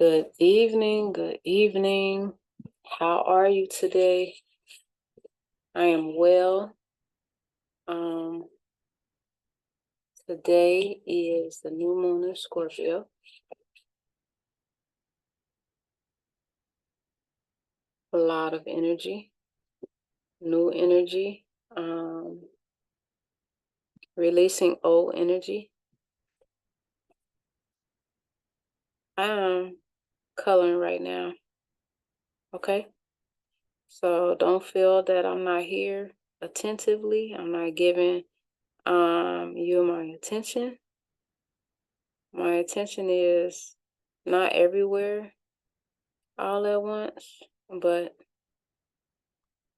Good evening. Good evening. How are you today? I am well. Um, Today is the new moon in Scorpio. A lot of energy, new energy, releasing old energy. I am coloring right now. Okay. So don't feel that I'm not here attentively. I'm not giving you my attention. My attention is not everywhere all at once, but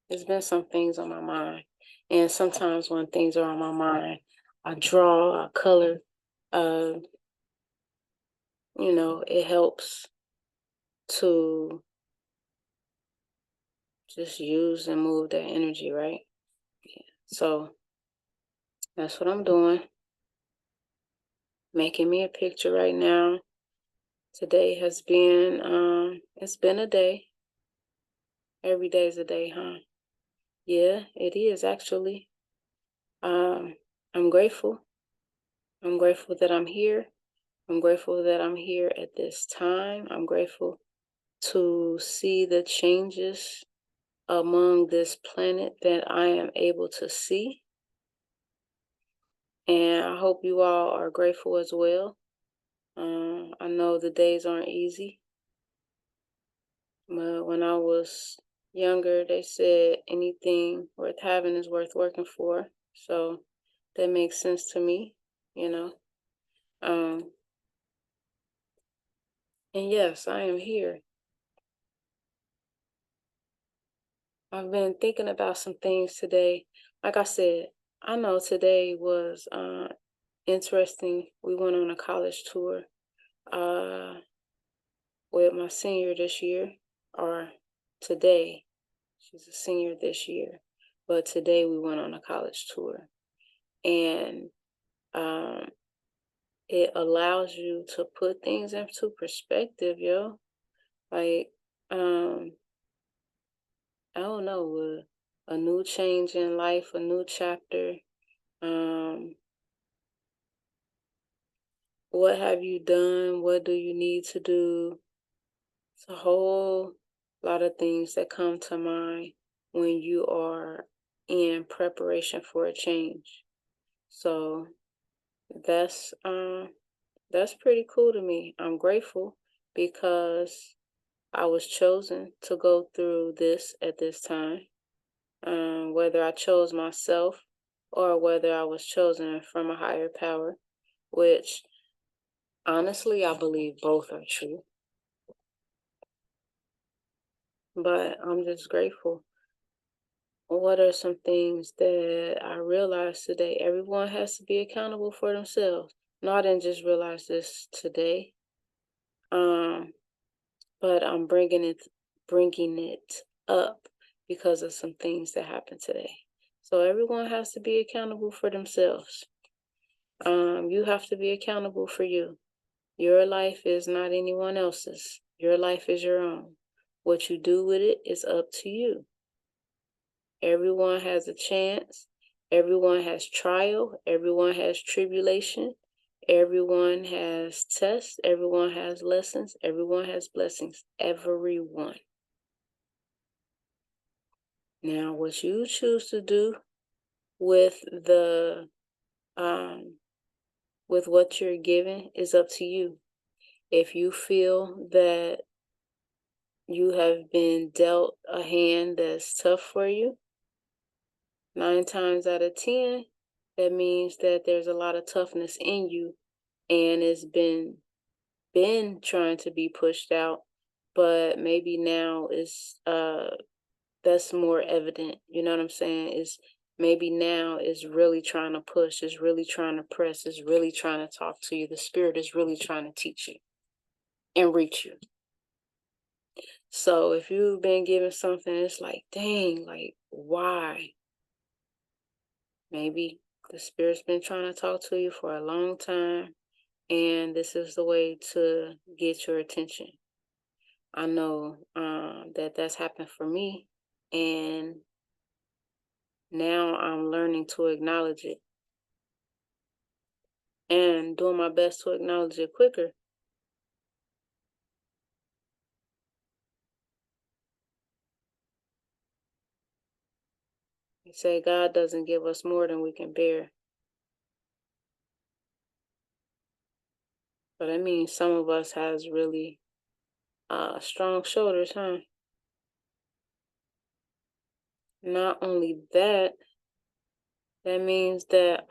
there's been some things on my mind. And sometimes when things are on my mind, I draw, I color. Uh, it helps to just use and move that energy, right? Yeah. So that's what I'm doing. Making me a picture right now. Today has been, it's been a day. Every day is a day, huh? Yeah, it is actually. Um, I'm grateful. I'm grateful that I'm here. I'm grateful that I'm here at this time. I'm grateful to see the changes among this planet that I am able to see. And I hope you all are grateful as well. I know the days aren't easy, but when I was younger, they said anything worth having is worth working for. So that makes sense to me, you know. Um, and yes, I am here. I've been thinking about some things today. Like I said, I know today was interesting. We went on a college tour uh, with my senior this year, or today. She's a senior this year, but today we went on a college tour. And um, it allows you to put things into perspective, yo. Like, I don't know, a new change in life, a new chapter. Um, what have you done? What do you need to do? It's a whole lot of things that come to mind when you are in preparation for a change. So that's pretty cool to me. I'm grateful because I was chosen to go through this at this time. Whether I chose myself or whether I was chosen from a higher power, which honestly I believe both are true. But I'm just grateful. What are some things that I realized today? Everyone has to be accountable for themselves. No, I didn't just realize this today. But I'm bringing it up because of some things that happened today. So everyone has to be accountable for themselves. You have to be accountable for you. Your life is not anyone else's. Your life is your own. What you do with it is up to you. Everyone has a chance. Everyone has trial. Everyone has tribulation. Everyone has tests. Everyone has lessons. Everyone has blessings. Everyone. Now, what you choose to do with the with what you're given is up to you. If you feel that you have been dealt a hand that's tough for you, 9 times out of 10, that means that there's a lot of toughness in you and it's been trying to be pushed out, but maybe now it's that's more evident. You know what I'm saying? Is maybe now is really trying to push, is really trying to press, is really trying to talk to you. The spirit is really trying to teach you and reach you. So if you've been given something, it's like, dang, like, why? Maybe the spirit's been trying to talk to you for a long time, and this is the way to get your attention. I know that that's happened for me, and now I'm learning to acknowledge it and doing my best to acknowledge it quicker. You say God doesn't give us more than we can bear. But I mean, some of us has really strong shoulders, huh? Not only that, that means that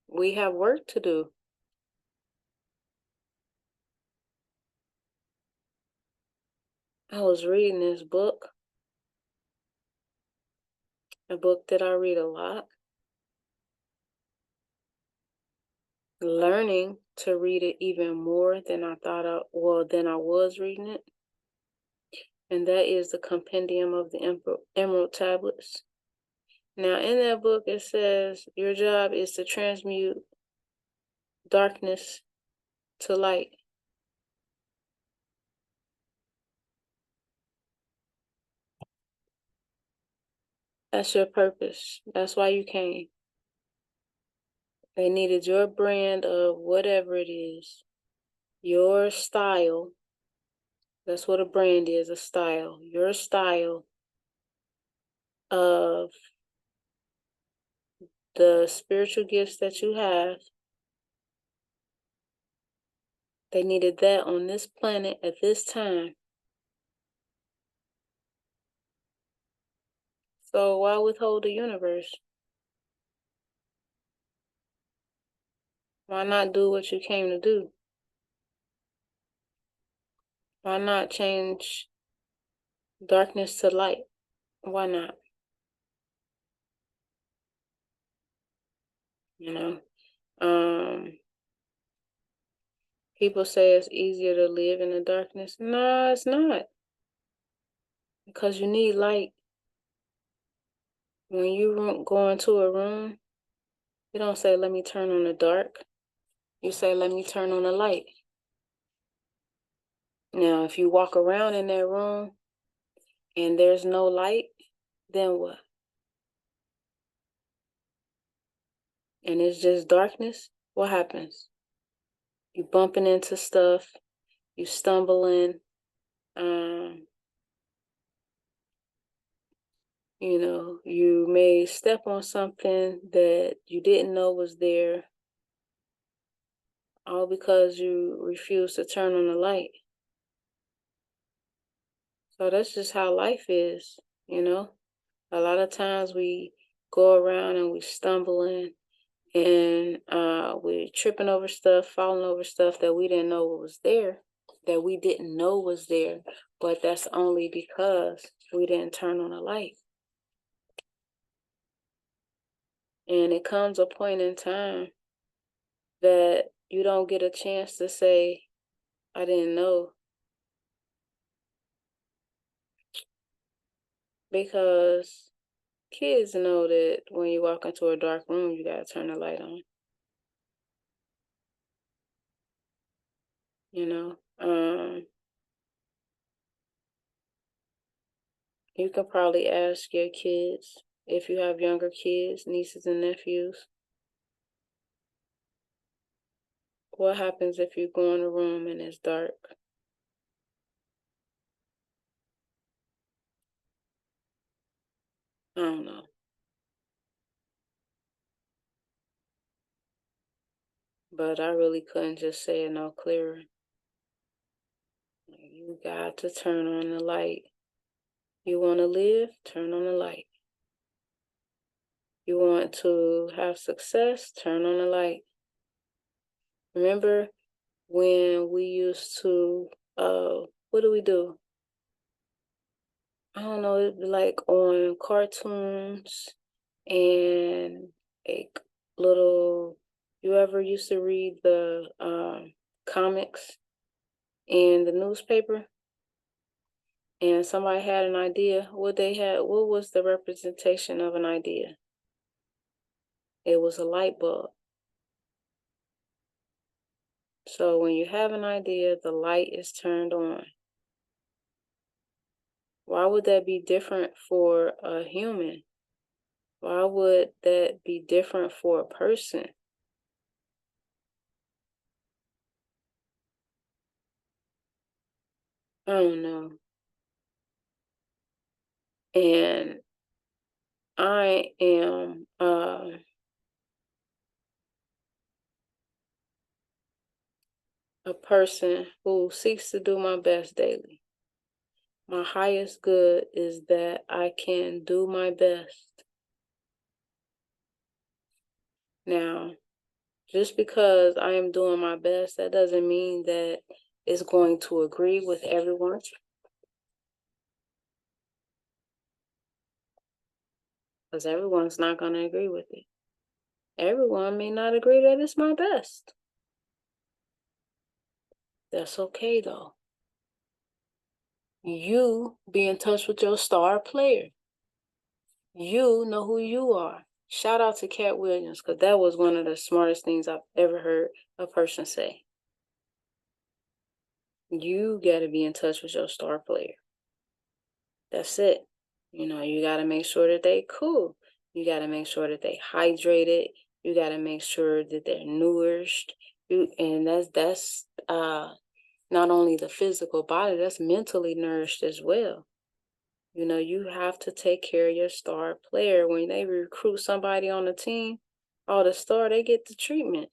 we have work to do. I was reading this book, a book that I read a lot, learning to read it even more than I thought than I was reading it. And that is the Compendium of the Emerald Tablets. Now, in that book, it says your job is to transmute darkness to light. That's your purpose. That's why you came. They needed your brand of whatever it is, your style. That's what a brand is, a style. Your style of the spiritual gifts that you have. They needed that on this planet at this time. So why withhold the universe? Why not do what you came to do? Why not change darkness to light? Why not? You know, people say it's easier to live in the darkness. No, it's not. Because you need light. When you go into a room, you don't say, let me turn on the dark. You say, let me turn on the light. Now, if you walk around in that room and there's no light, then what? And it's just darkness, what happens? You bumping into stuff, you stumbling, you know, you may step on something that you didn't know was there, all because you refuse to turn on the light. So that's just how life is, you know. A lot of times we go around and we stumbling and we're tripping over stuff, falling over stuff that we didn't know was there, but that's only because we didn't turn on the light. And it comes a point in time that you don't get a chance to say, I didn't know, because kids know that when you walk into a dark room, you gotta turn the light on. You know, you could probably ask your kids, if you have younger kids, nieces and nephews, what happens if you go in a room and it's dark? I don't know. But I really couldn't just say it no clearer. You got to turn on the light. You want to live? Turn on the light. You want to have success? Turn on the light. Remember when we used to, what do we do? I don't know, it'd be like on cartoons and like little, you ever used to read the comics in the newspaper? And somebody had an idea. What was the representation of an idea? It was a light bulb. So when you have an idea, the light is turned on. Why would that be different for a human? Why would that be different for a person? I don't know. And I am a person who seeks to do my best daily. My highest good is that I can do my best. Now, just because I am doing my best, that doesn't mean that it's going to agree with everyone, because everyone's not going to agree with it. Everyone may not agree that it's my best. That's okay, though. You be in touch with your star player. You know who you are. Shout out to Cat Williams, because that was one of the smartest things I've ever heard a person say. You got to be in touch with your star player. That's it. You got to make sure that they cool. You got to make sure that they hydrated. You got to make sure that they're nourished. And that's not only the physical body, that's mentally nourished as well. You have to take care of your star player. When they recruit somebody on the team, the star, they get the treatment.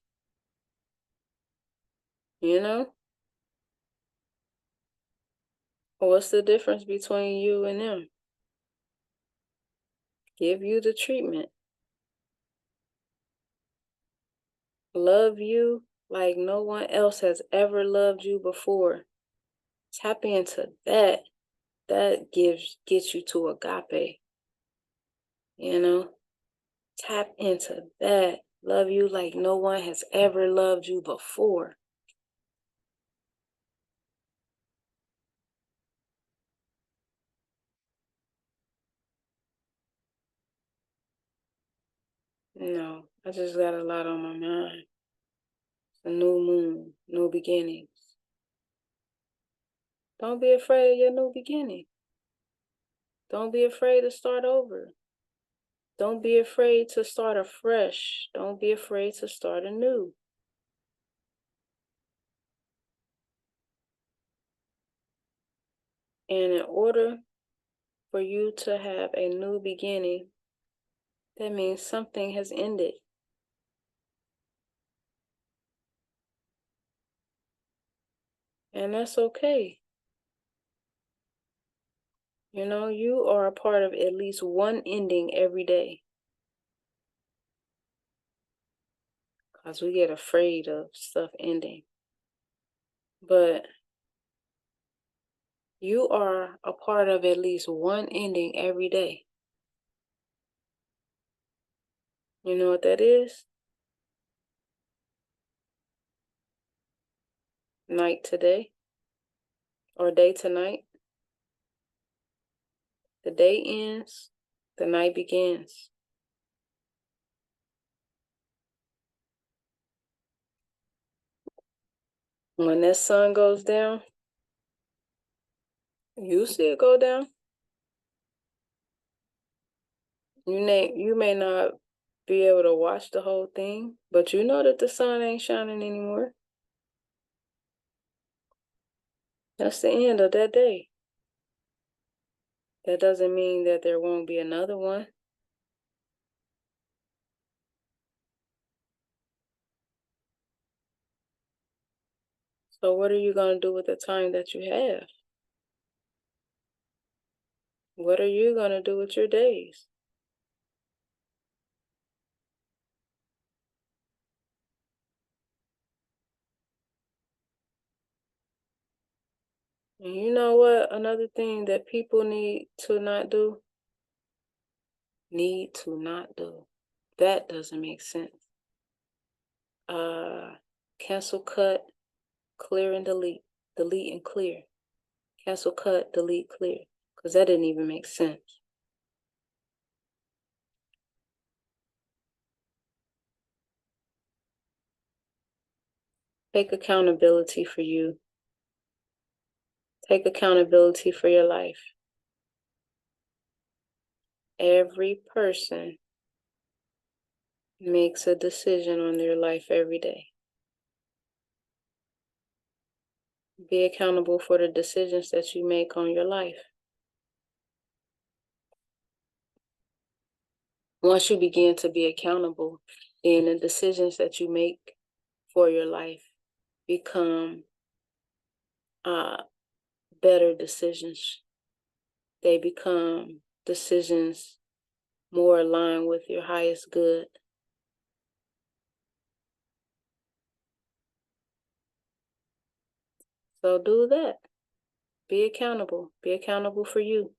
You know? What's the difference between you and them? Give you the treatment. Love you like no one else has ever loved you before. Tap into that. That gets you to agape. Tap into that. Love you like no one has ever loved you before. No, I just got a lot on my mind. It's a new moon, new beginnings. Don't be afraid of your new beginning. Don't be afraid to start over. Don't be afraid to start afresh. Don't be afraid to start anew. And in order for you to have a new beginning, that means something has ended. And that's okay. You are a part of at least one ending every day. Because we get afraid of stuff ending. But you are a part of at least one ending every day. You know what that is? Night to day, or day to night. The day ends, the night begins. When that sun goes down, you see it go down. You may not be able to watch the whole thing, but you know that the sun ain't shining anymore. That's the end of that day. That doesn't mean that there won't be another one. So what are you going to do with the time that you have? What are you going to do with your days? And you know what? Another thing that people need to not do? Need to not do. That doesn't make sense. Cancel, cut, clear, and delete. Delete and clear. Cancel, cut, delete, clear. Because that didn't even make sense. Take accountability for you. Take accountability for your life. Every person makes a decision on their life every day. Be accountable for the decisions that you make on your life. Once you begin to be accountable, then the decisions that you make for your life become better decisions. They become decisions more aligned with your highest good. So do that. Be accountable. Be accountable for you.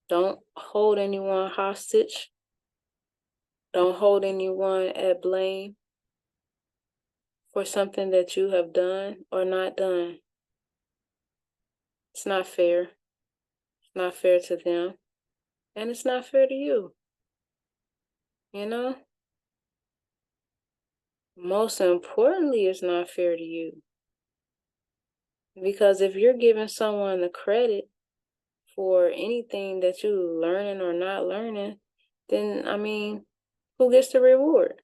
Don't hold anyone hostage. Don't hold anyone at blame for something that you have done or not done. It's not fair. It's not fair to them. And it's not fair to you. You know? Most importantly, it's not fair to you. Because if you're giving someone the credit for anything that you're learning or not learning, then, I mean, who gets the reward?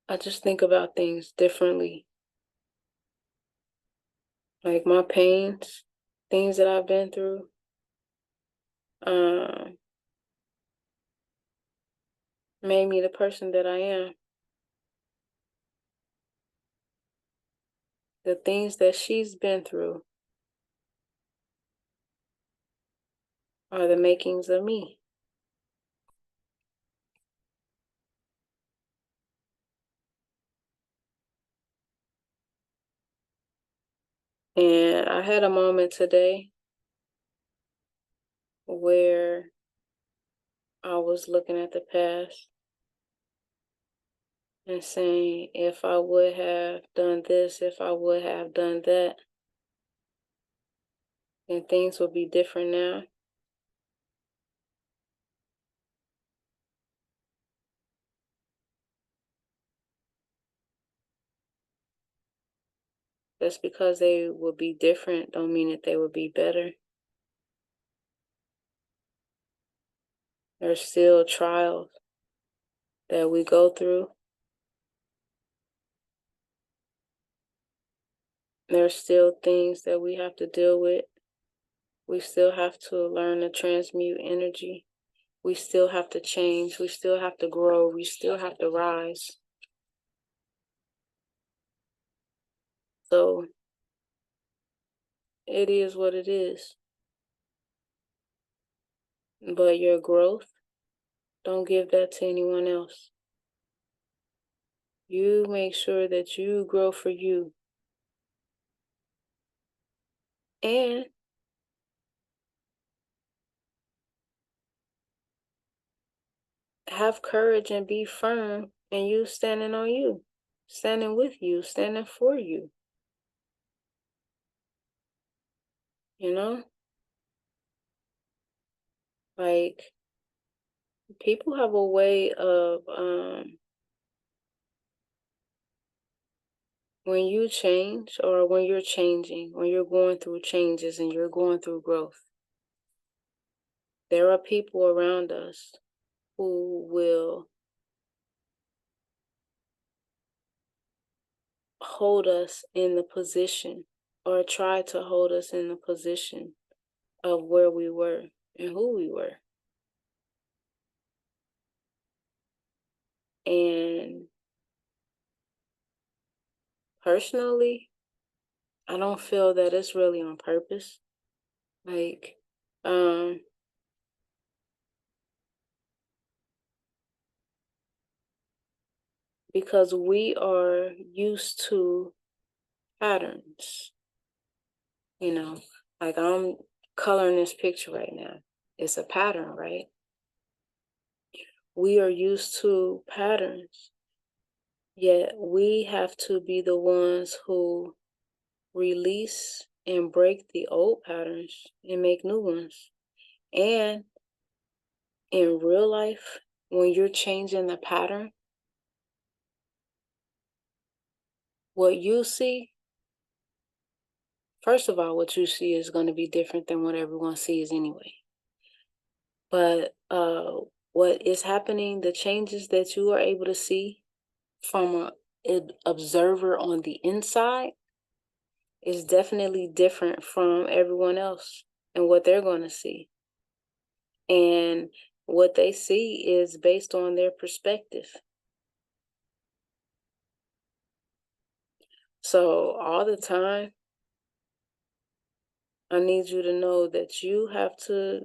I just think about things differently. Like my pains, things that I've been through, made me the person that I am. The things that she's been through are the makings of me. And I had a moment today where I was looking at the past and saying, if I would have done this, if I would have done that, then things would be different now. Just because they would be different don't mean that they would be better. There's still trials that we go through. There's still things that we have to deal with. We still have to learn to transmute energy. We still have to change. We still have to grow. We still have to rise. So it is what it is. But your growth, don't give that to anyone else. You make sure that you grow for you. And have courage and be firm and you standing on you, standing with you, standing for you. You know? Like, people have a way of, when you change or when you're changing, when you're going through changes and you're going through growth, there are people around us who will hold us in the position or try to hold us in the position of where we were and who we were. And personally, I don't feel that it's really on purpose. Like, because we are used to patterns, you know, like I'm coloring this picture right now. It's a pattern, right? We are used to patterns, yet we have to be the ones who release and break the old patterns and make new ones. And in real life, when you're changing the pattern, what you see First of all, what you see is going to be different than what everyone sees anyway. But what is happening, the changes that you are able to see from an observer on the inside is definitely different from everyone else and what they're going to see. And what they see is based on their perspective. So all the time, I need you to know that you have to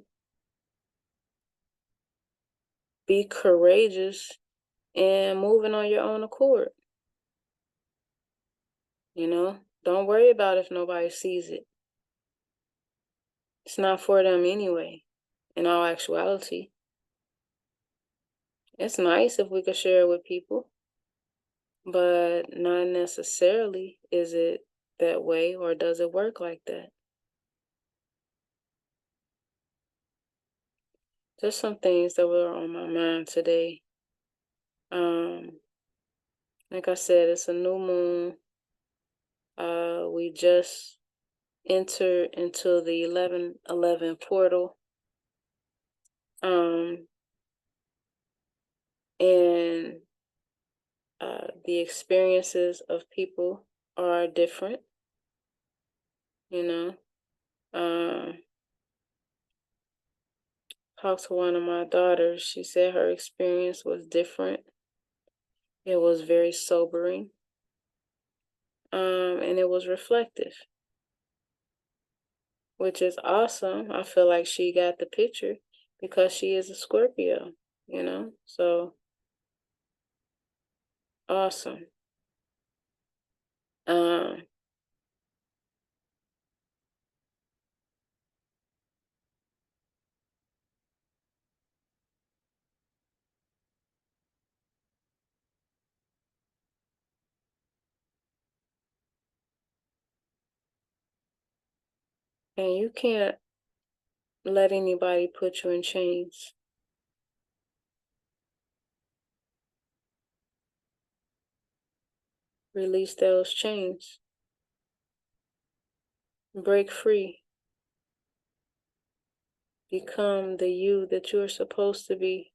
be courageous and moving on your own accord. You know, don't worry about if nobody sees it. It's not for them anyway, in all actuality. It's nice if we could share it with people, but not necessarily is it that way, or does it work like that? Just some things that were on my mind today. Like I said, it's a new moon. We just entered into the 11/11 portal. And the experiences of people are different, you know. Talked to one of my daughters. She said her experience was different. It was very sobering. And it was reflective, which is awesome. I feel like she got the picture because she is a Scorpio, you know? So awesome. Um, and you can't let anybody put you in chains. Release those chains. Break free. Become the you that you're supposed to be.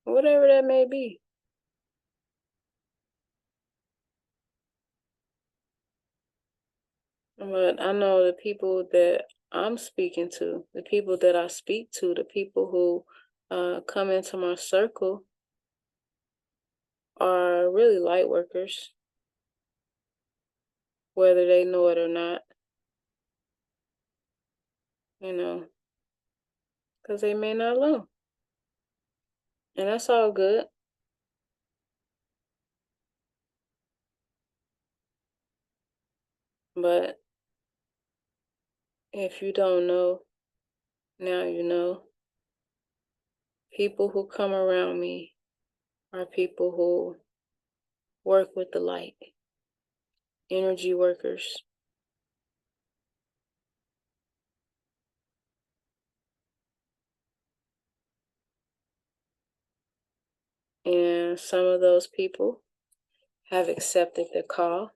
Whatever that may be. But I know the people that I'm speaking to, the people that I speak to, the people who come into my circle are really light workers, whether they know it or not, you know, because they may not know. And that's all good. But if you don't know, now you know. People who come around me are people who work with the light, energy workers. And some of those people have accepted the call,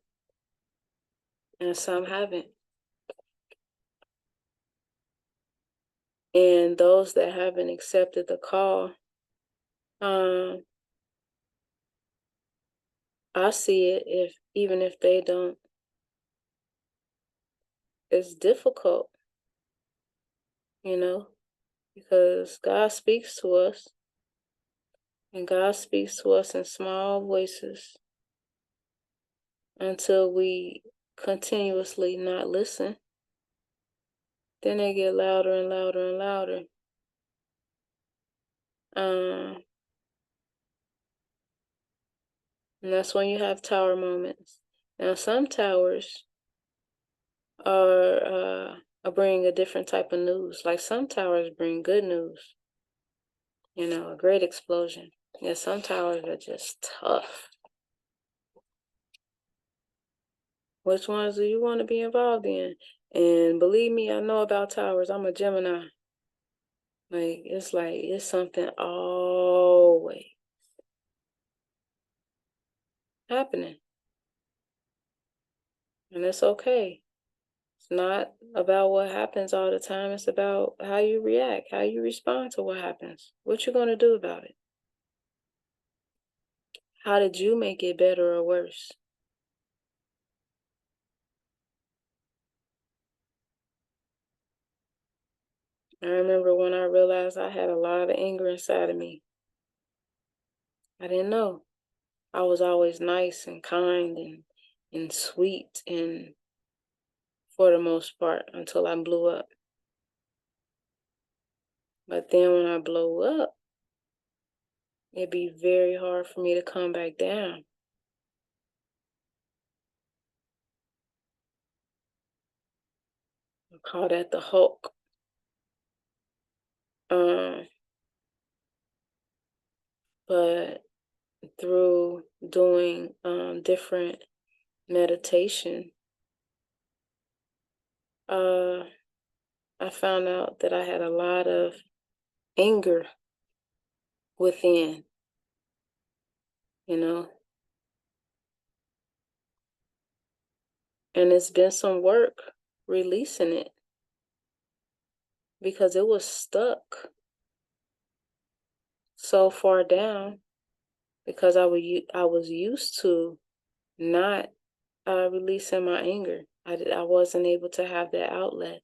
and some haven't. And those that haven't accepted the call, I see it, if even if they don't, it's difficult, you know, because God speaks to us, and God speaks to us in small voices until we continuously not listen. Then they get louder and louder and louder. And that's when you have tower moments. Now, some towers bring a different type of news. Like some towers bring good news, you know, a great explosion. Yeah, some towers are just tough. Which ones do you want to be involved in? And believe me, I know about towers. I'm a Gemini. Like it's something always happening. And it's okay. It's not about what happens all the time. It's about how you react, how you respond to what happens. What you gonna do about it? How did you make it better or worse? I remember when I realized I had a lot of anger inside of me. I didn't know. I was always nice and kind and sweet and for the most part until I blew up. But then when I blow up, it'd be very hard for me to come back down. I call that the Hulk. Um, but through doing different meditation, uh, I found out that I had a lot of anger within, you know, and it's been some work releasing it because it was stuck so far down because I was used to not releasing my anger. I wasn't able to have that outlet.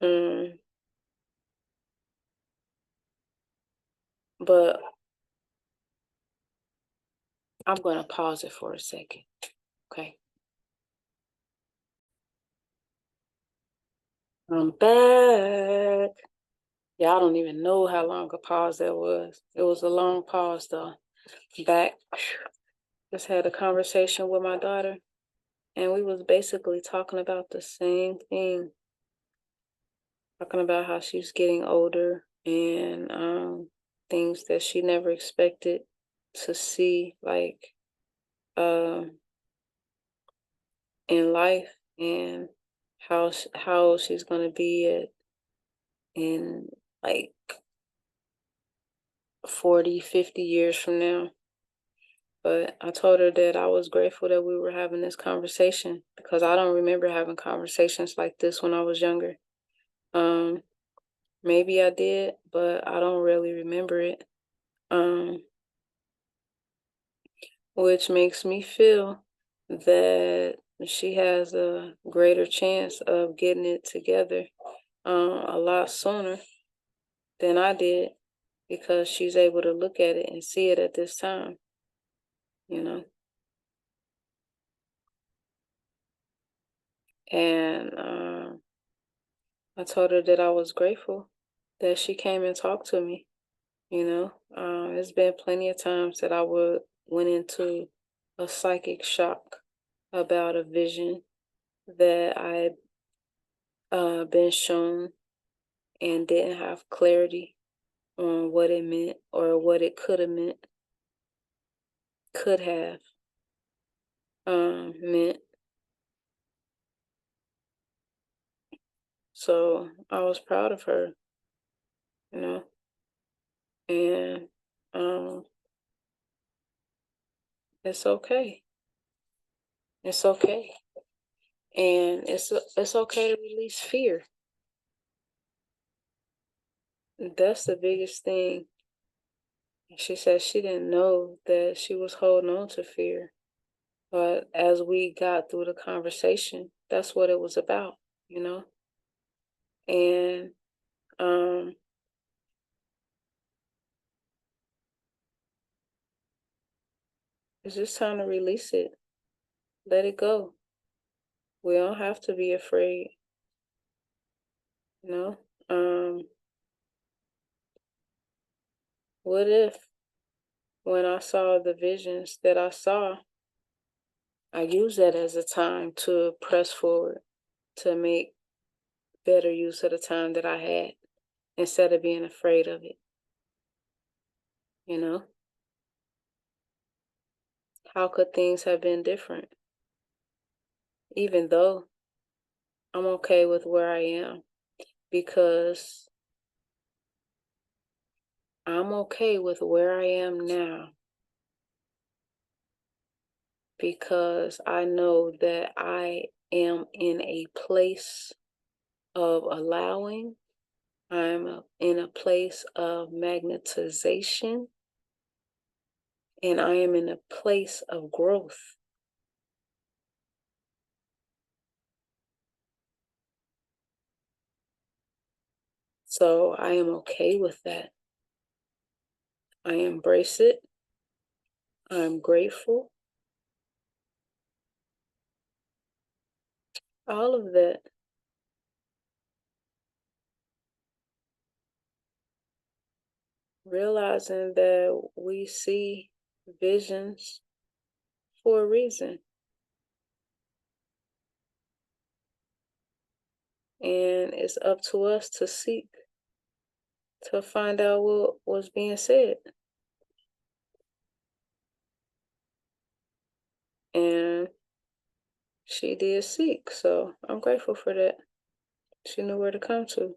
Um, but I'm gonna pause it for a second. Okay. I'm back. Y'all don't even know how long a pause that was. It was a long pause though. Back. Just had a conversation with my daughter and we was basically talking about the same thing. Talking about how she's getting older and things that she never expected to see like um in life and how she's gonna be in like 40, 50 years from now. But I told her that I was grateful that we were having this conversation because I don't remember having conversations like this when I was younger. Um, maybe I did, but I don't really remember it. Um, which makes me feel that she has a greater chance of getting it together a lot sooner than I did because she's able to look at it and see it at this time, you know. And I told her that I was grateful that she came and talked to me, you know. It's been plenty of times that I would went into a psychic shock about a vision that I had been shown and didn't have clarity on what it meant or what it could have meant. So I was proud of her, you know, and um, it's okay. It's okay. And it's okay to release fear. That's the biggest thing. She said she didn't know that she was holding on to fear. But as we got through the conversation, that's what it was about, you know? And um, it's just time to release it. Let it go. We don't have to be afraid, you know? What if when I saw the visions that I saw, I used that as a time to press forward, to make better use of the time that I had instead of being afraid of it, you know? How could things have been different? Even though I'm okay with where I am because I'm okay with where I am now because I know that I am in a place of allowing. I'm in a place of magnetization, and I am in a place of growth. So I am okay with that. I embrace it. I'm grateful. All of that. Realizing that we see visions for a reason. And it's up to us to seek to find out what was being said. And she did seek. So I'm grateful for that. She knew where to come to.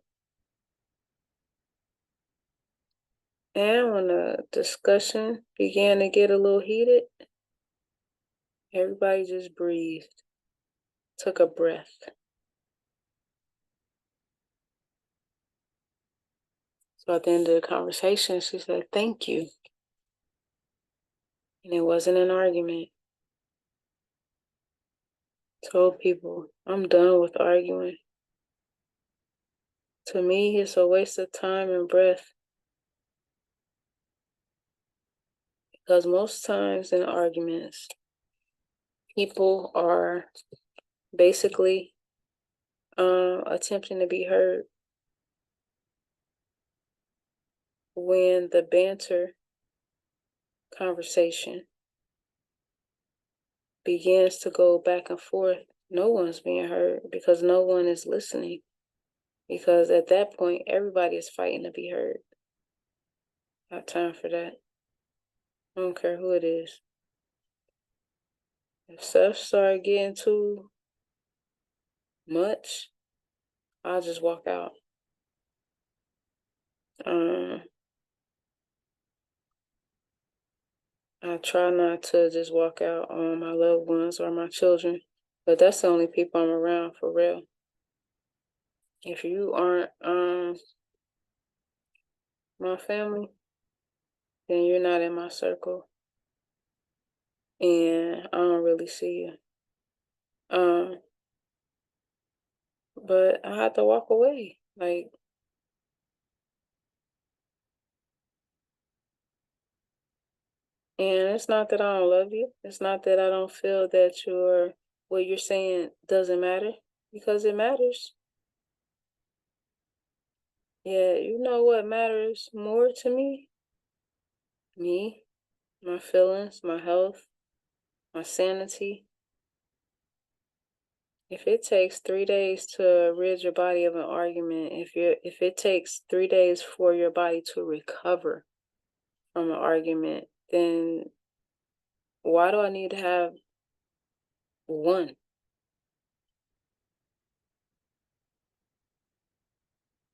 And when the discussion began to get a little heated, everybody just breathed, took a breath. So at the end of the conversation, she said, "Thank you." And it wasn't an argument. Told people, I'm done with arguing. To me, it's a waste of time and breath. Because most times in arguments, people are basically attempting to be heard when the banter conversation begins to go back and forth. No one's being heard because no one is listening. Because at that point, everybody is fighting to be heard. Not time for that. I don't care who it is. If stuff start getting too much, I'll just walk out. I try not to just walk out on my loved ones or my children, but that's the only people I'm around for real. If you aren't my family, then you're not in my circle, and I don't really see you. But I had to walk away. Like, and it's not that I don't love you. It's not that I don't feel that what you're saying doesn't matter, because it matters. Yeah, you know what matters more to me? Me, my feelings, my health, my sanity. If it takes 3 days to rid your body of an argument, if it takes 3 days for your body to recover from an argument, then why do I need to have one?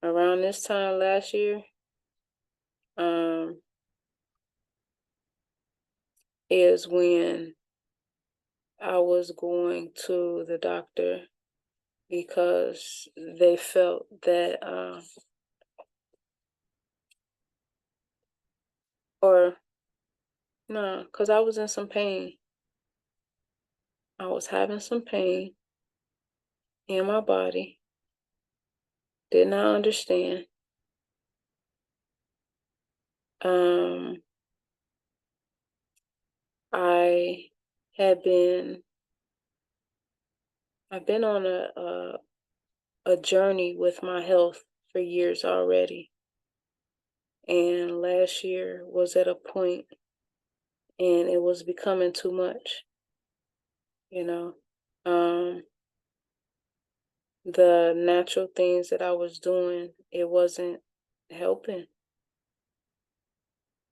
Around this time last year, um, is when I was going to the doctor because they felt that, or no, because I was in some pain. I was having some pain in my body, did not understand. Um, I had been, I've been on a journey with my health for years already. And last year was at a point and it was becoming too much, you know. The natural things that I was doing, it wasn't helping.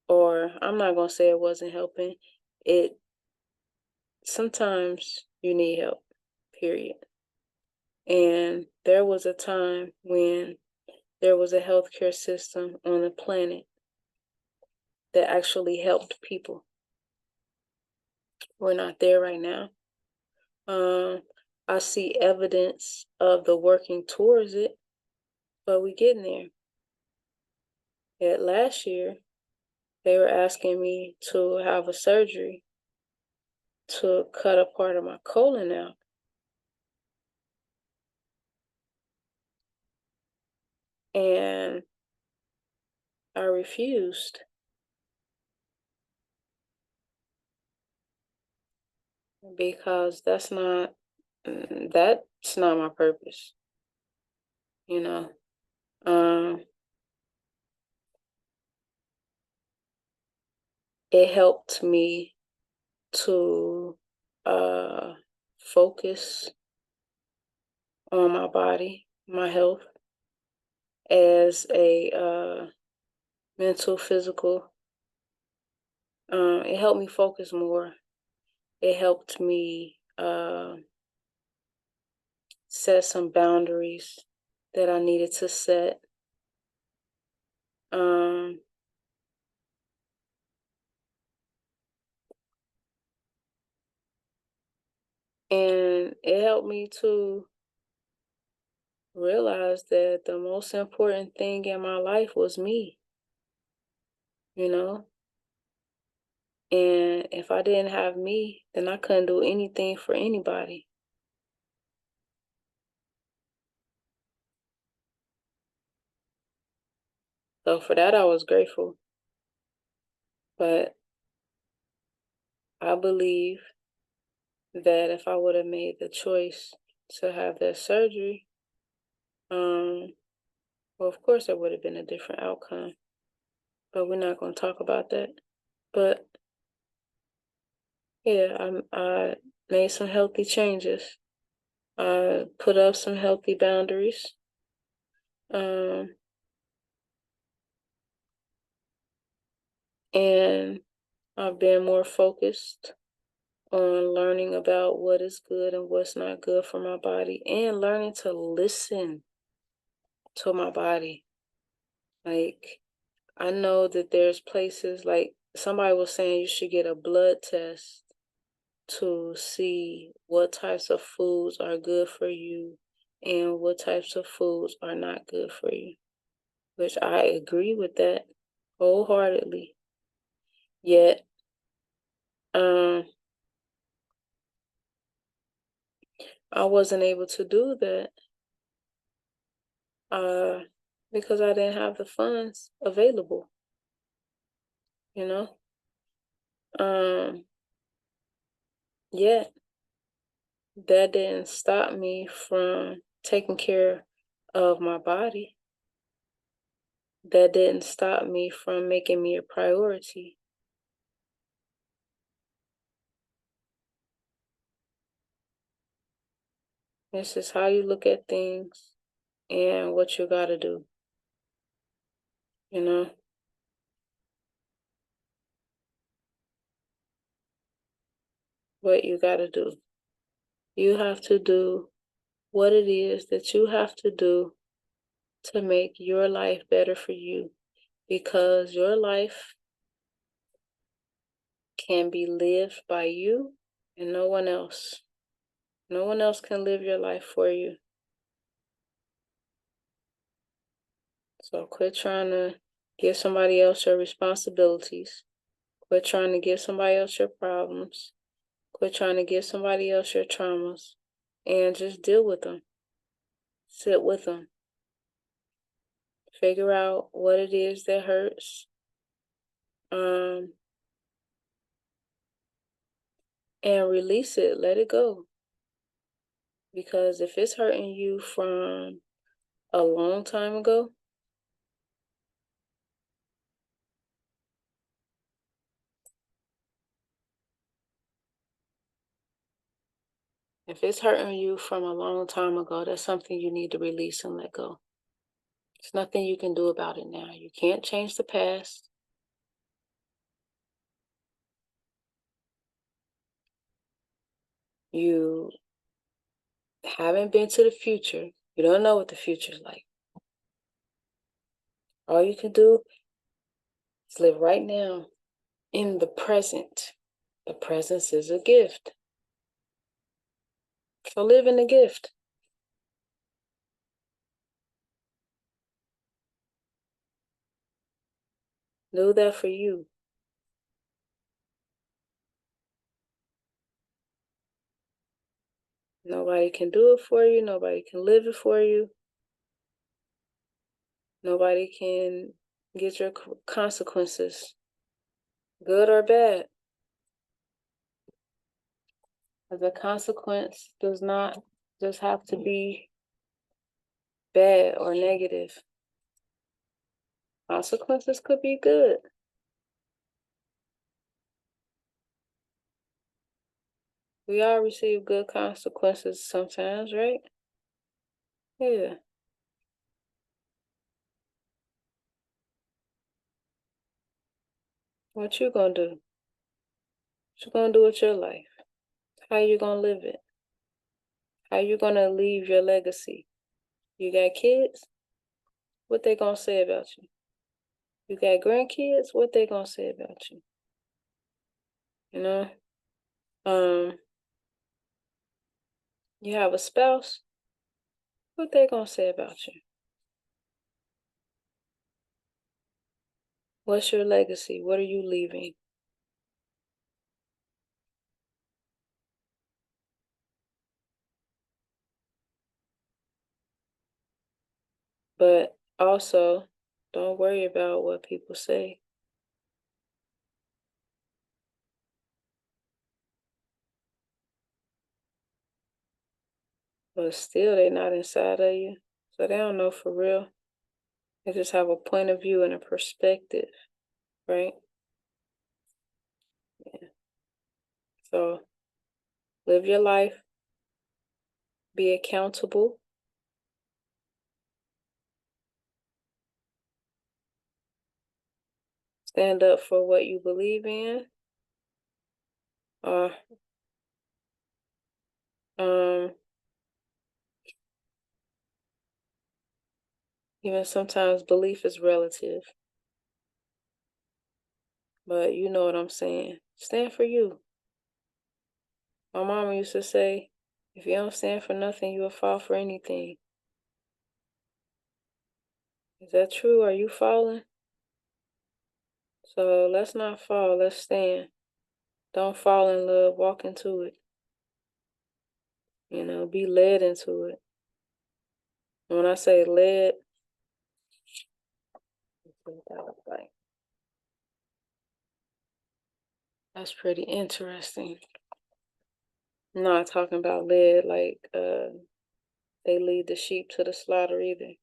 Or I'm not gonna say it wasn't helping. It sometimes you need help, period. And there was a time when there was a healthcare system on the planet that actually helped people. We're not there right now. I see evidence of the working towards it, but we getting there. Yet last year, they were asking me to have a surgery to cut a part of my colon out. And I refused because that's not my purpose, you know. It helped me to focus on my body, my health, as a mental, physical. It helped me focus more. It helped me set some boundaries that I needed to set. Um, and it helped me to realize that the most important thing in my life was me, you know? And if I didn't have me, then I couldn't do anything for anybody. So for that, I was grateful. But I believe that if I would have made the choice to have that surgery, well, of course, there would have been a different outcome. But we're not going to talk about that. But yeah, I made some healthy changes. I put up some healthy boundaries. Um, and I've been more focused on learning about what is good and what's not good for my body and learning to listen to my body. Like, I know that there's places like somebody was saying you should get a blood test to see what types of foods are good for you and what types of foods are not good for you, which I agree with that wholeheartedly. Yet, um, I wasn't able to do that uh, because I didn't have the funds available, you know? Um, Yet, that didn't stop me from taking care of my body. That didn't stop me from making me a priority. This is how you look at things and what you gotta do, you know? What you gotta do. You have to do what it is that you have to do to make your life better for you because your life can be lived by you and no one else. No one else can live your life for you. So quit trying to give somebody else your responsibilities. Quit trying to give somebody else your problems. Quit trying to give somebody else your traumas. And just deal with them. Sit with them. Figure out what it is that hurts. And release it. Let it go. Because if it's hurting you from a long time ago, if it's hurting you from a long time ago, that's something you need to release and let go. There's nothing you can do about it now. You can't change the past. You haven't been to the future. You don't know what the future's like. All you can do Let's live right now in the present. The presence is a gift. So live in the gift. Do that for you. Nobody can do it for you. Nobody can live it for you. Nobody can get your consequences, good or bad. The consequence does not just have to be bad or negative. Consequences could be good. We all receive good consequences sometimes, right? Yeah. What you gonna do? What you gonna do with your life? How you gonna live it? How you gonna leave your legacy? You got kids? What they gonna say about you? You got grandkids? What they gonna say about you? You know? You have a spouse? What they gonna say about you? What's your legacy? What are you leaving? But also, don't worry about what people say. But still, they're not inside of you. So they don't know for real. They just have a point of view and a perspective, right? Yeah. So live your life, be accountable, stand up for what you believe in, or even sometimes belief is relative, but you know what I'm saying. Stand for you. My mama used to say, if you don't stand for nothing, you'll fall for anything. Is that true? Are you falling? So let's not fall. Let's stand. Don't fall in love. Walk into it. Be led into it. And when I say led, like, that's pretty interesting. I'm not talking about led like they lead the sheep to the slaughter either.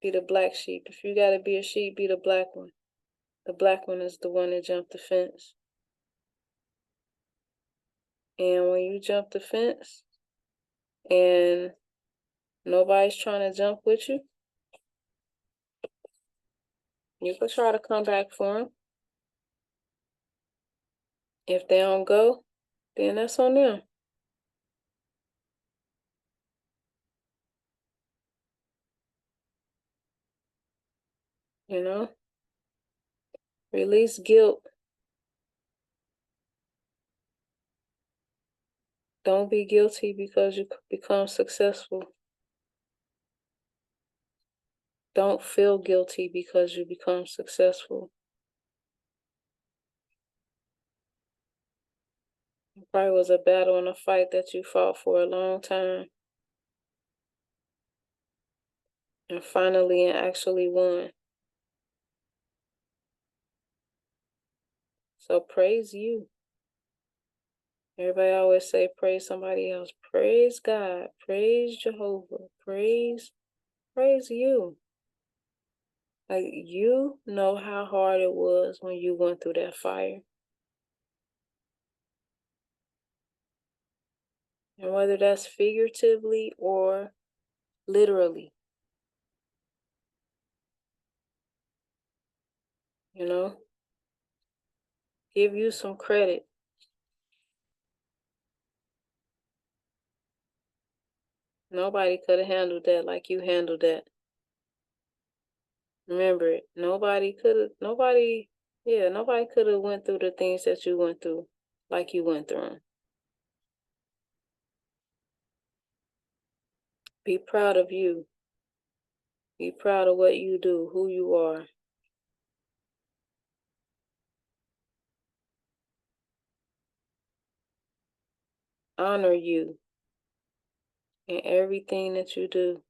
Be the black sheep. If you gotta be a sheep, be the black one. The black one is the one that jumped the fence. And when you jump the fence and nobody's trying to jump with you, you can try to come back for them. If they don't go, then that's on them. You know? Release guilt. Don't be guilty because you become successful. Don't feel guilty because you become successful. It probably was a battle and a fight that you fought for a long time. And finally and actually won. So praise you. Everybody always say praise somebody else. Praise God. Praise Jehovah. Praise you. Like, you know how hard it was when you went through that fire. And whether that's figuratively or literally, you know, give you some credit. Nobody could have handled that like you handled that. Remember it. Nobody could have, nobody Yeah, nobody could have went through the things that you went through like you went through 'em. Be proud of you. Be proud of what you do, who you are. Honor you in everything that you do.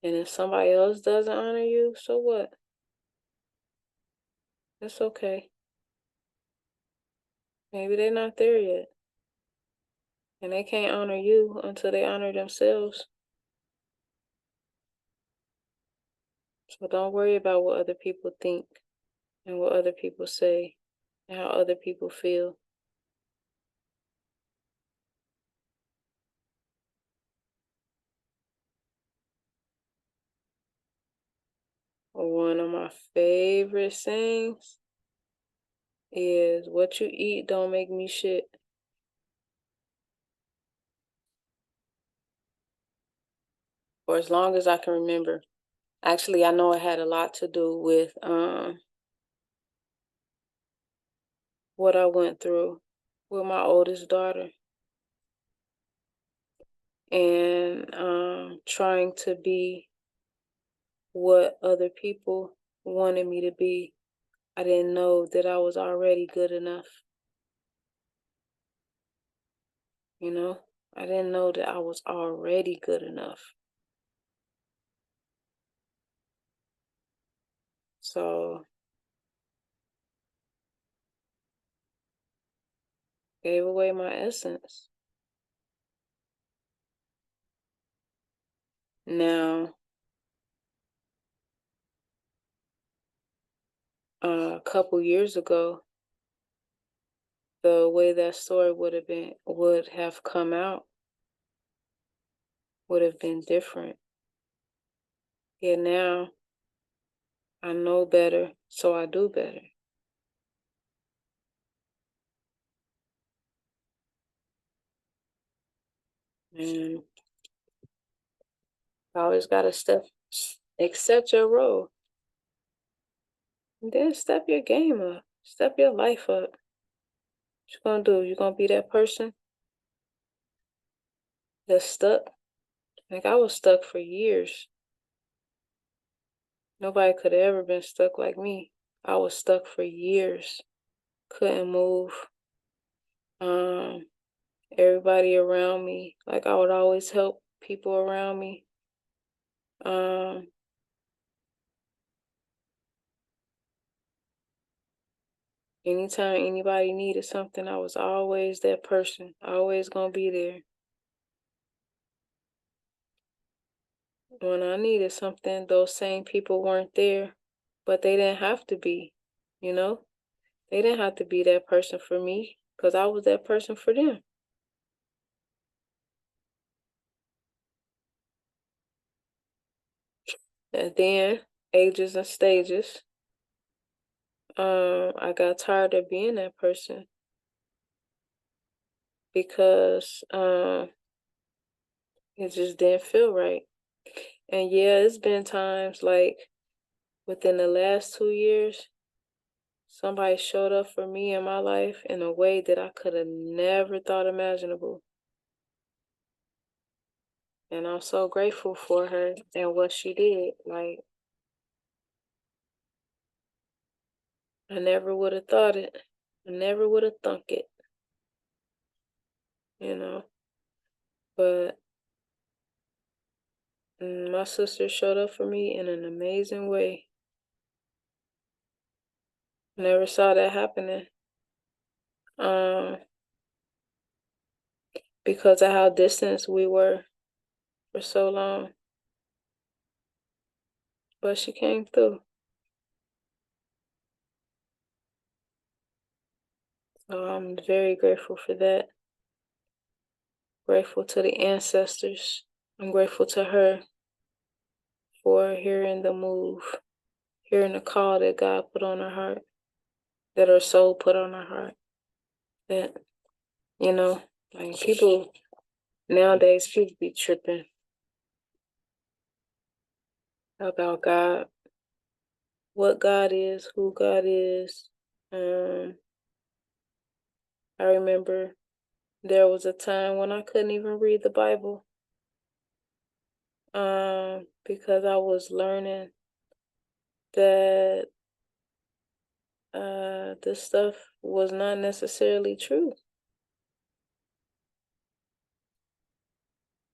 And if somebody else doesn't honor you, so what? It's okay. Maybe they're not there yet. And they can't honor you until they honor themselves. So don't worry about what other people think and what other people say and how other people feel. One of my favorite sayings is what you eat don't make me shit. For as long as I can remember. Actually, I know it had a lot to do with what I went through with my oldest daughter and trying to be what other people wanted me to be. I didn't know that I was already good enough, you know? I didn't know that I was already good enough. So gave away my essence. Now, a couple years ago, the way that story would have come out would have been different. Yet now I know better, so I do better. And I always gotta accept your role. And then step your game up. Step your life up. What you gonna do? You gonna be that person that's stuck? Like I was stuck for years. Nobody could have ever been stuck like me. I was stuck for years. Couldn't move. Um, everybody around me, like I would always help people around me. Um, anytime anybody needed something, I was always that person. Always gonna be there. When I needed something, those same people weren't there, but they didn't have to be, you know? They didn't have to be that person for me because I was that person for them. And then, ages and stages, I got tired of being that person because it just didn't feel right. And yeah, it's been times like within the last 2 years, somebody showed up for me in my life in a way that I could have never thought imaginable. And I'm so grateful for her and what she did. Like, I never would have thought it. I never would have thunk it, you know. But my sister showed up for me in an amazing way. Never saw that happening. Um, because of how distant we were for so long. But she came through. So I'm very grateful for that. Grateful to the ancestors. I'm grateful to her for hearing the move, hearing the call that God put on her heart, that her soul put on her heart. That, you know, like people nowadays, people be tripping. about God, what God is, who God is. Um, I remember there was a time when I couldn't even read the Bible, because I was learning that this stuff was not necessarily true.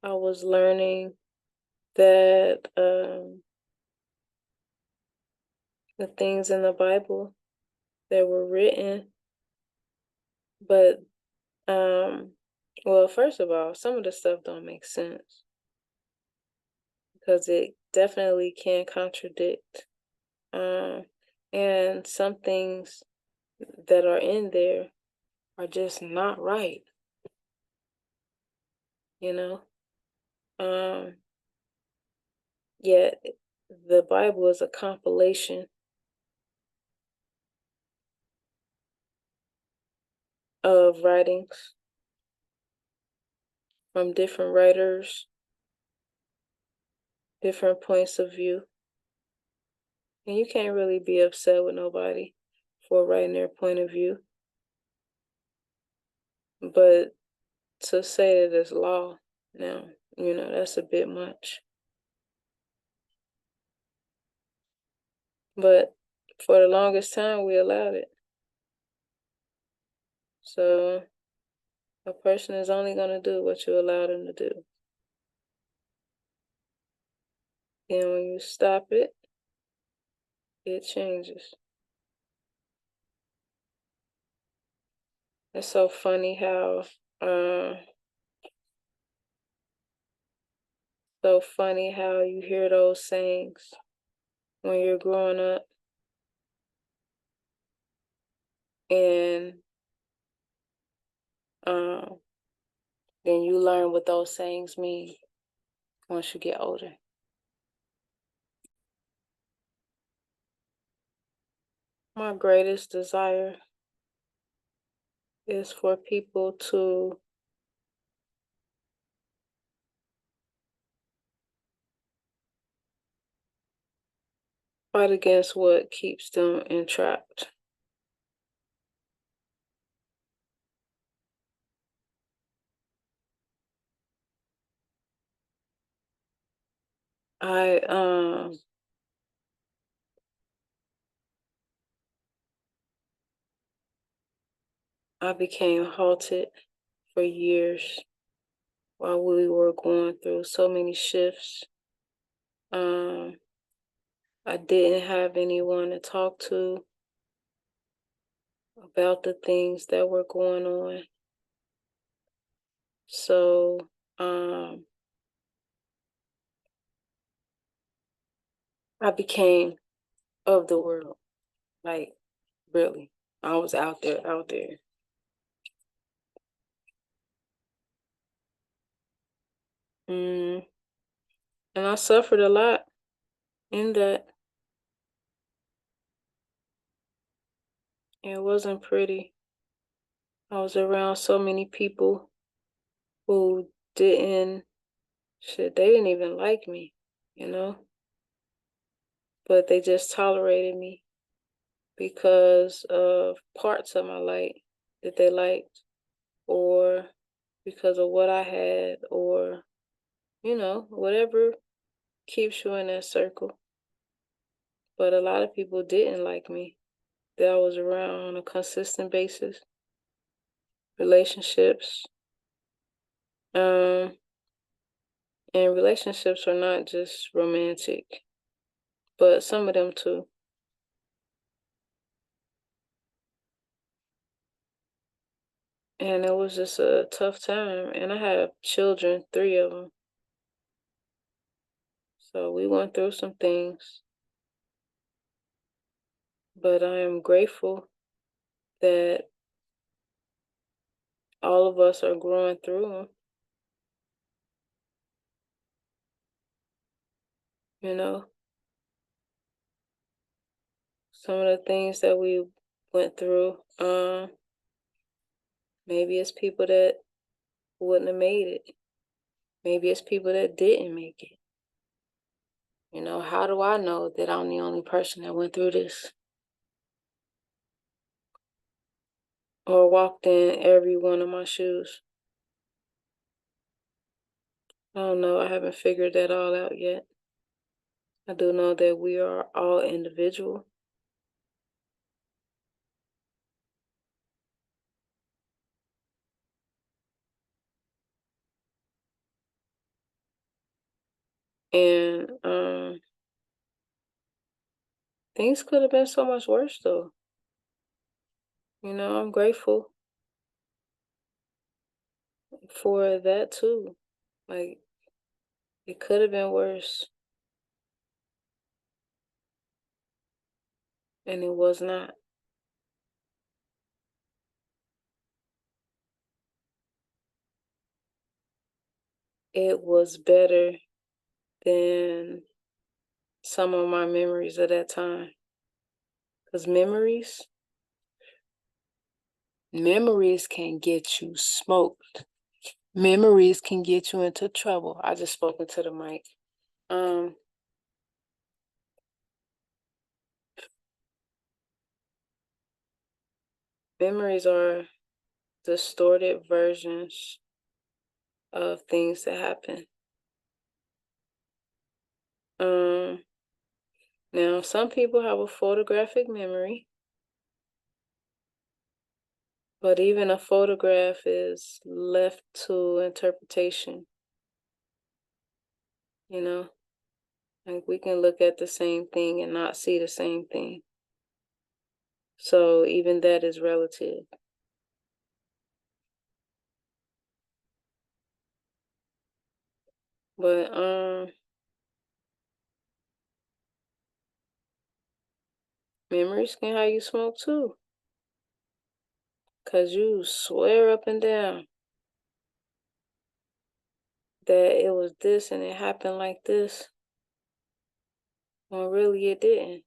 I was learning that the things in the Bible that were written, but well, first of all, some of the stuff don't make sense because it definitely can contradict. Um, and some things that are in there are just not right, you know? Um, Yet the Bible is a compilation of writings from different writers, different points of view. And you can't really be upset with nobody for writing their point of view. But to say that it's law now, that's a bit much. But for the longest time, we allowed it. So a person is only going to do what you allow them to do. And when you stop it, it changes. It's so funny how, you hear those sayings when you're growing up, and um, then you learn what those sayings mean once you get older. My greatest desire is for people to fight against what keeps them entrapped. I I became halted for years while we were going through so many shifts. Um, I didn't have anyone to talk to about the things that were going on. So I became of the world. Like, really. I was out there, out there. Mm, and I suffered a lot in that. It wasn't pretty. I was around so many people who didn't, they didn't even like me, you know? But they just tolerated me because of parts of my life that they liked, or because of what I had, or, whatever keeps you in that circle. But a lot of people didn't like me that I was around on a consistent basis. Relationships. Um, and relationships are not just romantic, but some of them too. And it was just a tough time. And I have children, 3 of them. So we went through some things. But I am grateful that all of us are growing through them. You know, some of the things that we went through, maybe it's people that wouldn't have made it. Maybe it's people that didn't make it. How do I know that I'm the only person that went through this or walked in every one of my shoes? I don't know. I haven't figured that all out yet. I do know that we are all individual. And things could have been so much worse though. I'm grateful for that too. Like it could have been worse and it was not. It was better than some of my memories of that time. Because memories can get you smoked. Memories can get you into trouble. I just spoke into the mic. Um, Memories are distorted versions of things that happen. Um, Now some people have a photographic memory, but even a photograph is left to interpretation, you know? Like we can look at the same thing and not see the same thing. So even that is relative. But memories can have you smoke too. Cause you swear up and down that it was this and it happened like this, when really it didn't.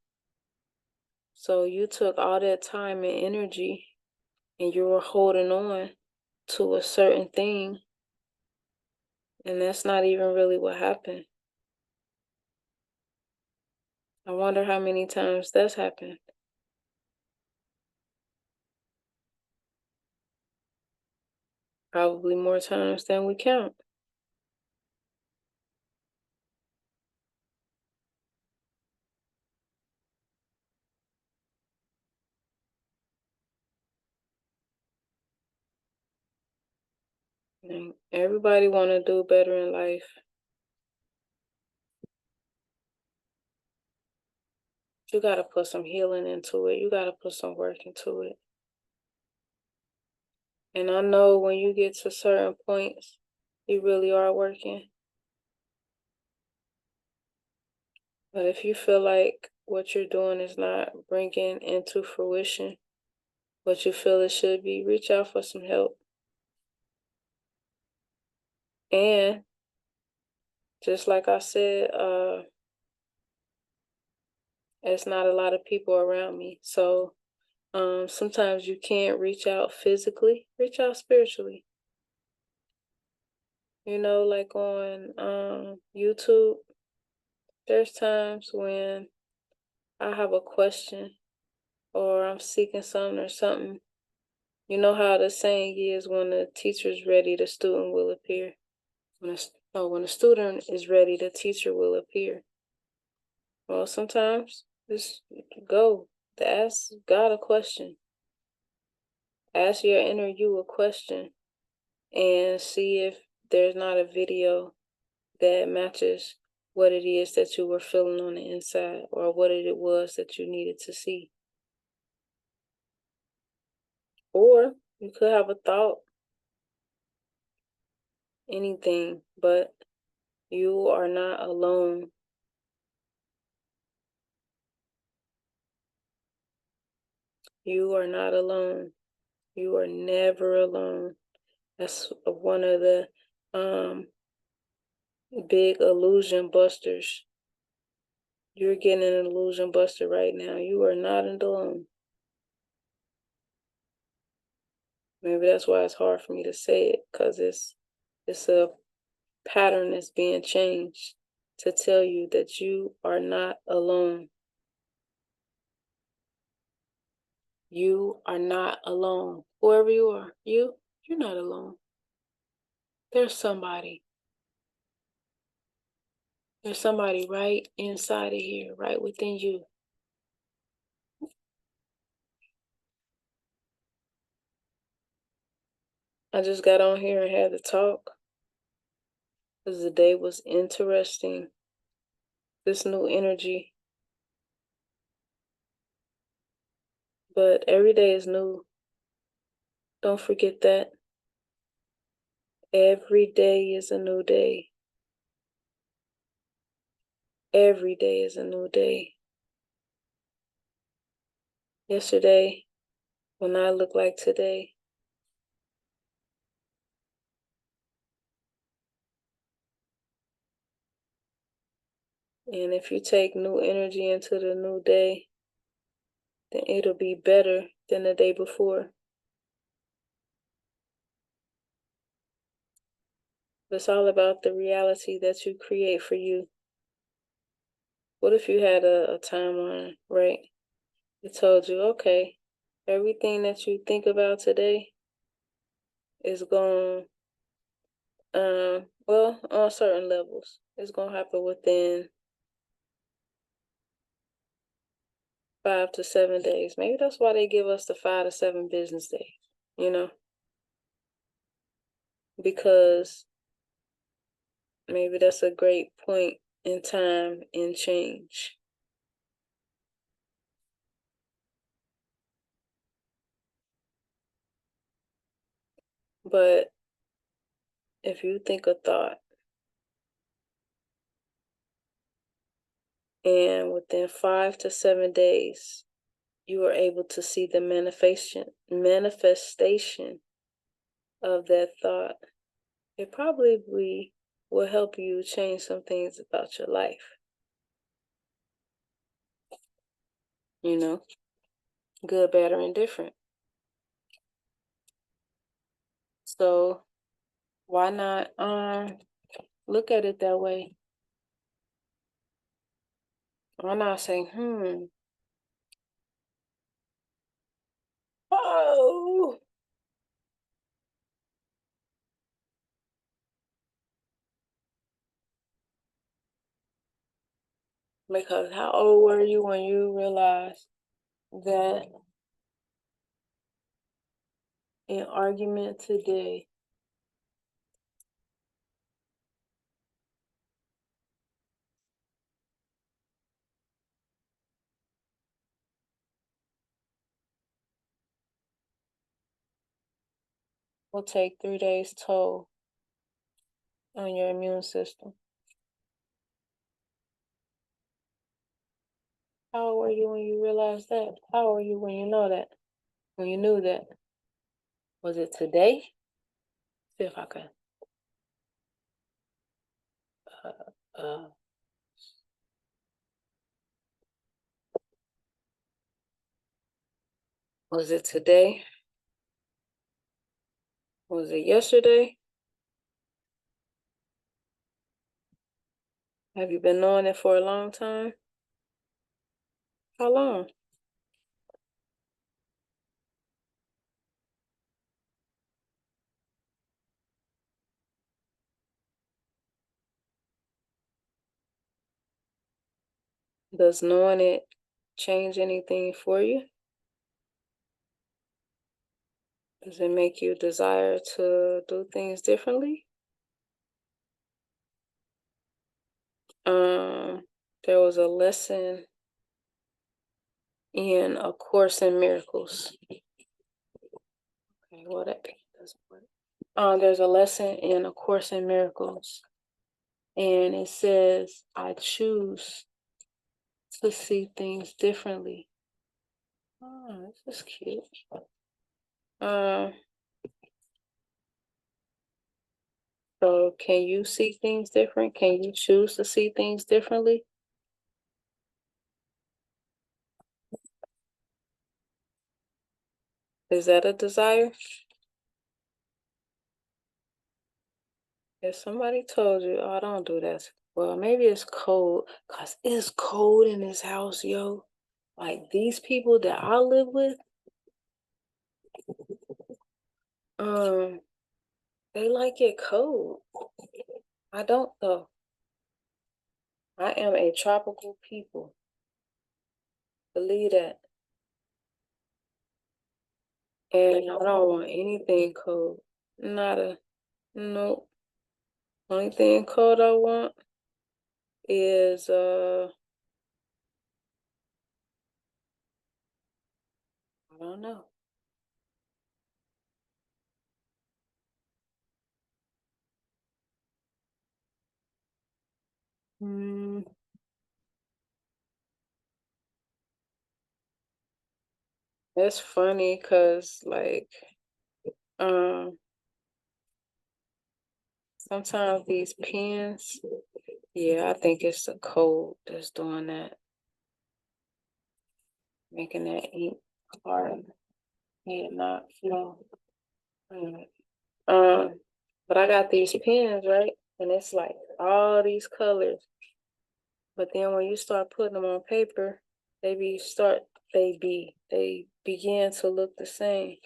So you took all that time and energy and you were holding on to a certain thing, and that's not even really what happened. I wonder how many times that's happened. Probably more times than we count. And everybody want to do better in life. You got to put some healing into it. You got to put some work into it. And I know when you get to certain points, you really are working. But if you feel like what you're doing is not bringing into fruition what you feel it should be, reach out for some help. And just like I said, there's not a lot of people around me. So sometimes you can't reach out physically, reach out spiritually. Like on YouTube, there's times when I have a question or I'm seeking something or something. You know how the saying is, when the teacher's ready, the student will appear. When the student is ready, the teacher will appear. Well, sometimes just go to ask God a question. Ask your inner you a question and see if there's not a video that matches what it is that you were feeling on the inside or what it was that you needed to see. Or you could have a thought, anything, but you are not alone. You are not alone. You are never alone. That's one of the big illusion busters. You're getting an illusion buster right now. You are not alone. Maybe that's why it's hard for me to say it, because it's a pattern that's being changed to tell you that you are not alone. You are not alone. Whoever you are, you're not alone. There's somebody. There's somebody right inside of here, right within you. I just got on here and had to talk because the day was interesting. This new energy. But every day is new. Don't forget that. Every day is a new day. Every day is a new day. Yesterday will not look like today. And if you take new energy into the new day, then it'll be better than the day before. It's all about the reality that you create for you. What if you had a timeline, right? It told you, okay, everything that you think about today is going, well, on certain levels, it's going to happen within 5 to 7 days. Maybe that's why they give us the 5 to 7 business days, you know, because maybe that's a great point in time and change. But if you think a thought and within 5 to 7 days, you are able to see the manifestation of that thought, it probably will help you change some things about your life. You know, good, bad, or indifferent. So why not look at it that way? Why not say, oh, because how old were you when you realized that an argument today will take 3 days toll on your immune system? How old were you when you realized that? How old were you when you know that? When you knew that? Was it today? See if I can. Uh, uh, was it today? Was it yesterday? Have you been knowing it for a long time? How long? Does knowing it change anything for you? Does it make you desire to do things differently? There was a lesson in A Course in Miracles. Okay, well that doesn't work. There's a lesson in A Course in Miracles, and it says, I choose to see things differently. Oh, this is cute. So can you see things different? Can you choose to see things differently? Is that a desire? If somebody told you, oh, don't do that, Well, maybe it's cold, cause it's cold in this house, yo. Like these people that I live with, um, they like it cold. I don't though. I am a tropical people. Believe that. And I don't want anything cold. Nada. Nope. Only thing cold I want is I don't know. Mm, it's funny because like um sometimes these pens, yeah, I think it's the cold that's doing that, making that ink hard and not flow. Mm. But I got these pens, right? And it's like all these colors. But then when you start putting them on paper, they begin to look the same.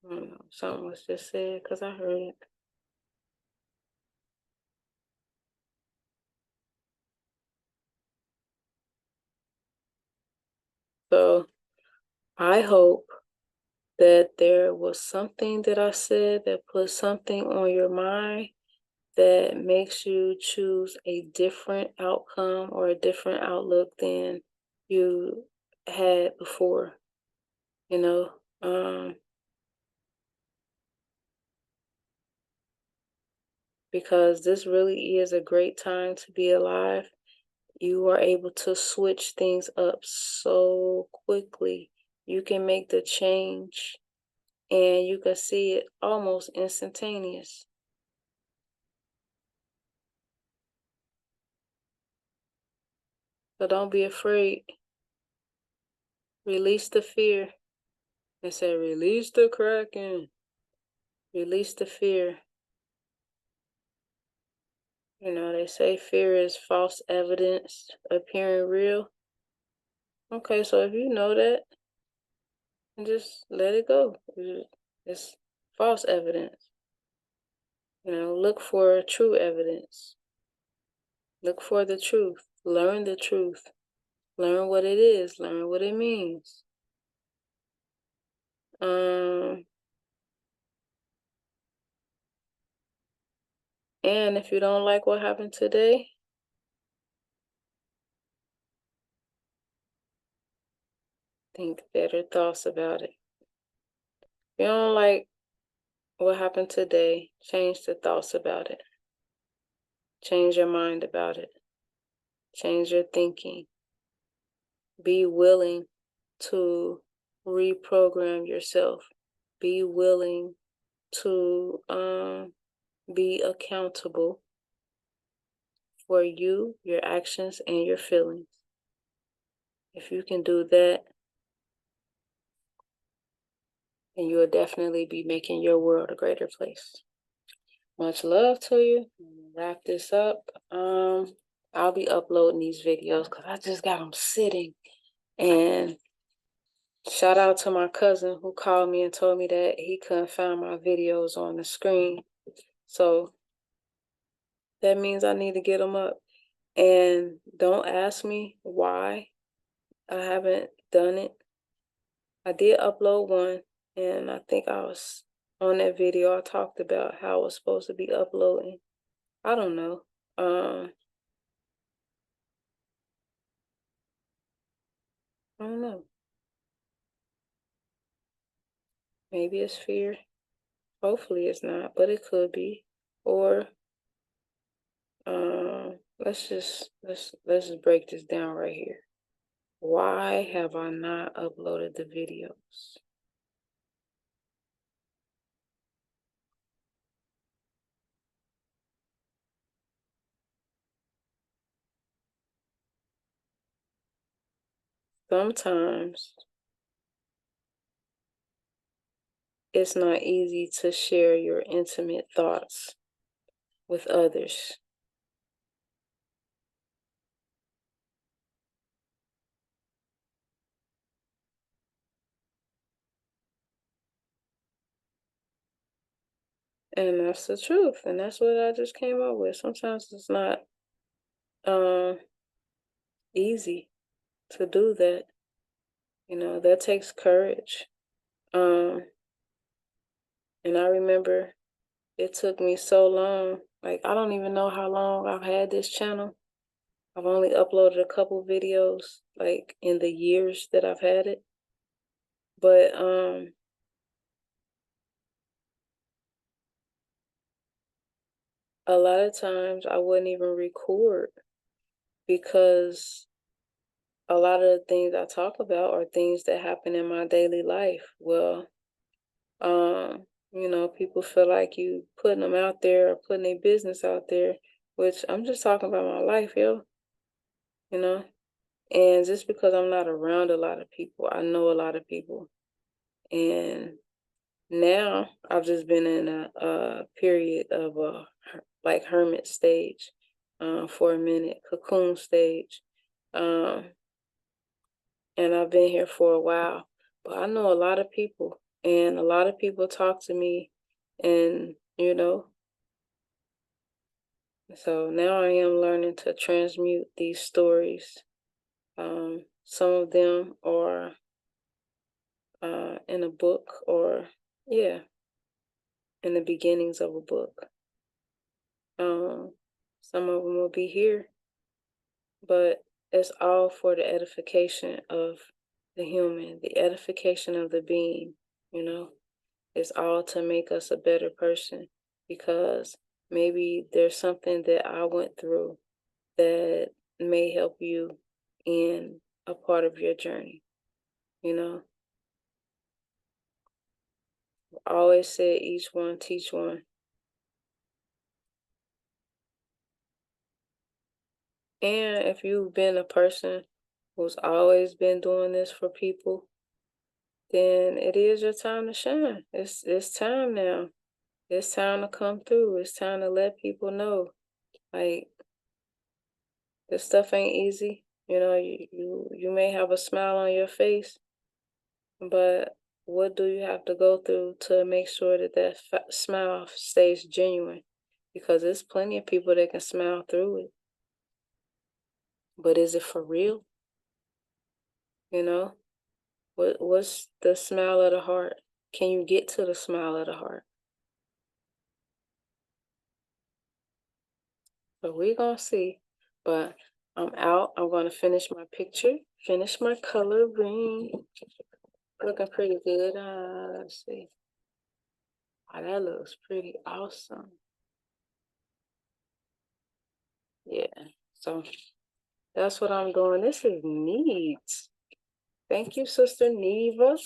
I don't know, something was just said because I heard it. So I hope that there was something that I said that put something on your mind that makes you choose a different outcome or a different outlook than you had before, you know. Because this really is a great time to be alive. You are able to switch things up so quickly. You can make the change and you can see it almost instantaneous. So don't be afraid. Release the fear. They say, release the kraken. Release the fear. You know, they say fear is false evidence appearing real. Okay, so if you know that, just let it go. It's false evidence. You know, look for true evidence. Look for the truth. Learn the truth. Learn what it is. Learn what it means. Um, and if you don't like what happened today, think better thoughts about it. If you don't like what happened today, change the thoughts about it. Change your mind about it. Change your thinking. Be willing to reprogram yourself. Be willing to be accountable for you, your actions, and your feelings. If you can do that, then you will definitely be making your world a greater place. Much love to you. Wrap this up. I'll be uploading these videos because I just got them sitting. And shout out to my cousin who called me and told me that he couldn't find my videos on the screen. So that means I need to get them up. And don't ask me why I haven't done it. I did upload one, and I think I was on that video. I talked about how I was supposed to be uploading. I don't know. I don't know. Maybe it's fear. Hopefully it's not, but it could be. Or let's just break this down right here. Why have I not uploaded the videos? Sometimes it's not easy to share your intimate thoughts with others. And that's the truth. And that's what I just came up with. Sometimes it's not um easy to do that. That takes courage. Um, and I remember it took me so long. Like, I don't even know how long I've had this channel. I've only uploaded a couple videos, like, in the years that I've had it. But a lot of times I wouldn't even record because a lot of the things I talk about are things that happen in my daily life. Well, people feel like you putting them out there or putting their business out there, which I'm just talking about my life, yo, you know? And just because I'm not around a lot of people, I know a lot of people. And now I've just been in a period of like hermit stage for a minute, cocoon stage. Um, and I've been here for a while. But I know a lot of people, and a lot of people talk to me, and so now I am learning to transmute these stories. Some of them are in a book, or yeah, in the beginnings of a book. Some of them will be here, but it's all for the edification of the human, the edification of the being, you know. It's all to make us a better person, because maybe there's something that I went through that may help you in a part of your journey, you know. I always say each one teach one. And if you've been a person who's always been doing this for people, then it is your time to shine. It's time now. It's time to come through. It's time to let people know, like, this stuff ain't easy. You may have a smile on your face, but what do you have to go through to make sure that smile stays genuine? Because there's plenty of people that can smile through it, but is it for real? You know, what's the smile of the heart? Can you get to the smile of the heart? So we're gonna see. But I'm out. I'm gonna finish my picture, finish my coloring. Looking pretty good. Let's see. Oh, that looks pretty awesome. Yeah. So that's what I'm doing. This is neat. Thank you, Sister Neva.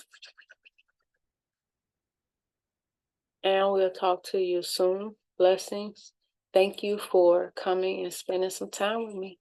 And we'll talk to you soon. Blessings. Thank you for coming and spending some time with me.